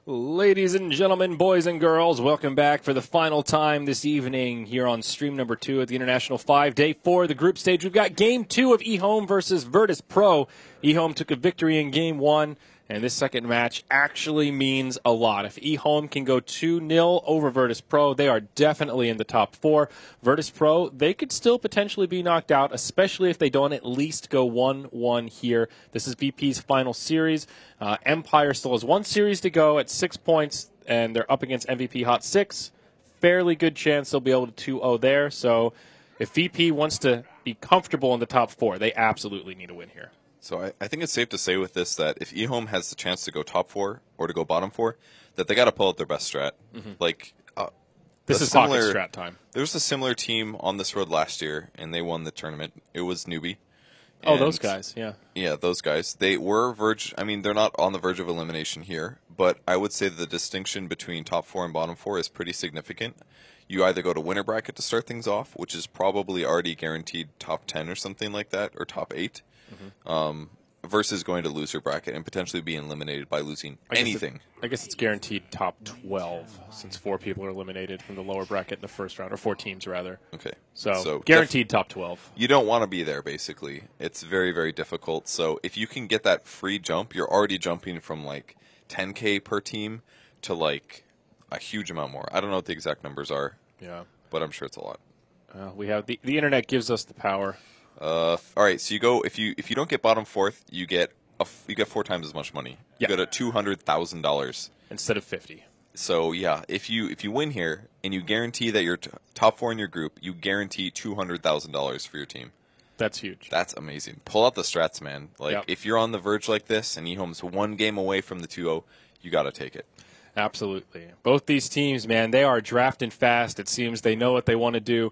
Ladies and gentlemen, boys and girls, welcome back for the final time this evening here on stream number 2 at the International 5-Day 4, the group stage. We've got Game 2 of eHome versus Virtus Pro. eHome took a victory in Game 1, and this second match actually means a lot. If eHome can go 2-0 over Virtus Pro, they are definitely in the top 4. Virtus Pro, they could still potentially be knocked out, especially if they don't at least go 1-1 here. This is VP's final series. Empire still has one series to go at 6 points, and they're up against MVP Hot 6. Fairly good chance they'll be able to 2-0 there. So if VP wants to be comfortable in the top 4, they absolutely need a win here. So I think it's safe to say with this that if eHome has the chance to go top 4 or to go bottom 4, that they got to pull out their best strat. Mm-hmm. Like this is pocket strat time. There was a similar team on this road last year, and they won the tournament. It was Newbie. Oh, those guys, yeah. Yeah, those guys. They were they're not on the verge of elimination here, but I would say that the distinction between top 4 and bottom 4 is pretty significant. You either go to winner bracket to start things off, which is probably already guaranteed top 10 or something like that, or top 8, versus going to loser bracket and potentially being eliminated by losing anything. I guess it's guaranteed top 12, since 4 people are eliminated from the lower bracket in the first round, or 4 teams, rather. Okay. So guaranteed top 12. You don't want to be there, basically. It's very, very difficult. So if you can get that free jump, you're already jumping from, like, 10K per team to, like, a huge amount more. I don't know what the exact numbers are. Yeah. But I'm sure it's a lot. We have the internet gives us the power. All right, so you go if you don't get bottom 4th, you get 4 times as much money. You go to $200,000 instead of 50. So yeah, if you win here and you guarantee that you're top 4 in your group, you guarantee $200,000 for your team. That's huge. That's amazing. Pull out the strats, man. Like if you're on the verge like this and eHome's 1 game away from the 2-0, you got to take it. Absolutely. Both these teams, man, they are drafting fast. It seems they know what they want to do.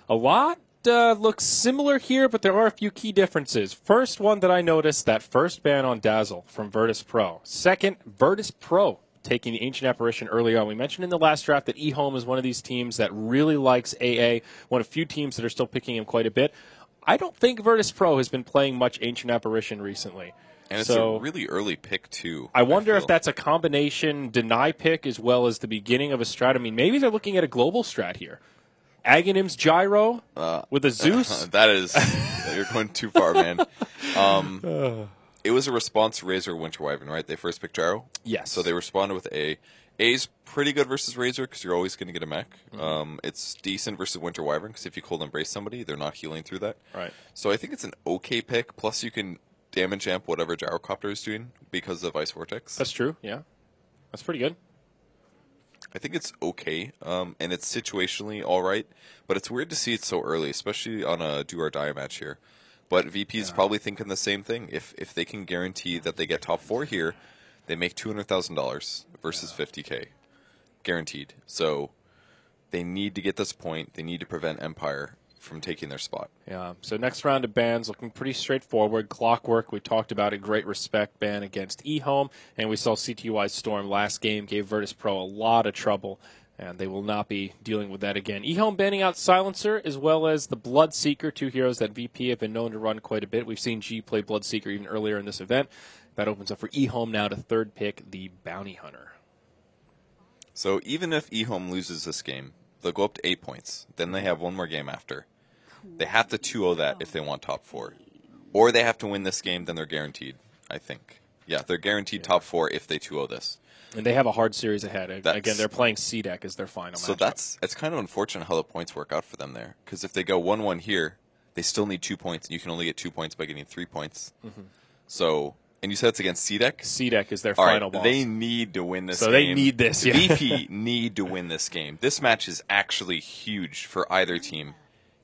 A lot looks similar here, but there are a few key differences. First one that I noticed, that first ban on Dazzle from Virtus Pro. Second, Virtus Pro taking the Ancient Apparition early on. We mentioned in the last draft that eHome is one of these teams that really likes AA, one of few teams that are still picking him quite a bit. I don't think Virtus Pro has been playing much Ancient Apparition recently. And it's a really early pick, too. I wonder if that's a combination deny pick as well as the beginning of a strat. I mean, maybe they're looking at a global strat here. Aghanim's Gyro with a Zeus? You're going too far, man. It was a response to Razor Winter Wyvern, right? They first picked Gyro? Yes. So they responded with A. A's pretty good versus Razor because you're always going to get a mech. It's decent versus Winter Wyvern because if you cold embrace somebody, they're not healing through that. Right. So I think it's an okay pick. Plus you can damage amp whatever Gyrocopter is doing because of Ice Vortex. That's true, yeah. That's pretty good. I think it's okay, and it's situationally all right, but it's weird to see it so early, especially on a do-or-die match here. But VP is probably thinking the same thing. If they can guarantee that they get top 4 here, they make $200,000 versus 50K. Guaranteed. So they need to get this point. They need to prevent Empire from taking their spot. Yeah, so next round of bans looking pretty straightforward. Clockwork, we talked about a great respect ban against eHome, and we saw CTY's Storm last game, gave Virtus Pro a lot of trouble, and they will not be dealing with that again. eHome banning out Silencer, as well as the Bloodseeker, 2 heroes that VP have been known to run quite a bit. We've seen G play Bloodseeker even earlier in this event. That opens up for eHome now to third pick, the Bounty Hunter. So even if eHome loses this game, they'll go up to 8 points. Then they have one more game after. They have to 2-0 that if they want top 4. Or they have to win this game, then they're guaranteed, I think. Yeah, they're guaranteed top 4 if they 2-0 this. And they have a hard series ahead. Again, they're playing C-Deck as their final matchup. So it's kind of unfortunate how the points work out for them there. Because if they go 1-1 here, they still need 2 points, and you can only get 2 points by getting 3 points. So, and you said it's against C-Deck? C-Deck is their final boss. They need to win this game. So they need this, yeah. VP need to win this game. This match is actually huge for either team.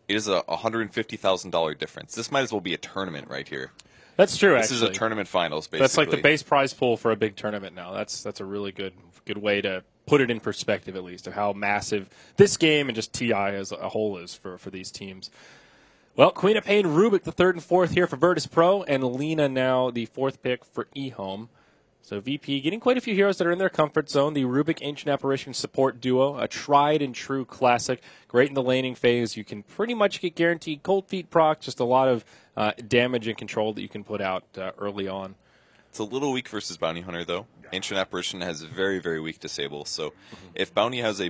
It is a $150,000 difference. This might as well be a tournament right here. That's true, This is a tournament finals, basically. That's like the base prize pool for a big tournament now. That's a really good way to put it in perspective, at least, of how massive this game and just TI as a whole is for these teams. Well, Queen of Pain, Rubik, the 3rd and 4th here for Virtus Pro, and Lena now the 4th pick for eHome. So VP getting quite a few heroes that are in their comfort zone. The Rubik Ancient Apparition support duo, a tried and true classic. Great in the laning phase. You can pretty much get guaranteed cold feet proc, just a lot of damage and control that you can put out early on. It's a little weak versus Bounty Hunter, though. Ancient Apparition has very, very weak disable, so if Bounty has a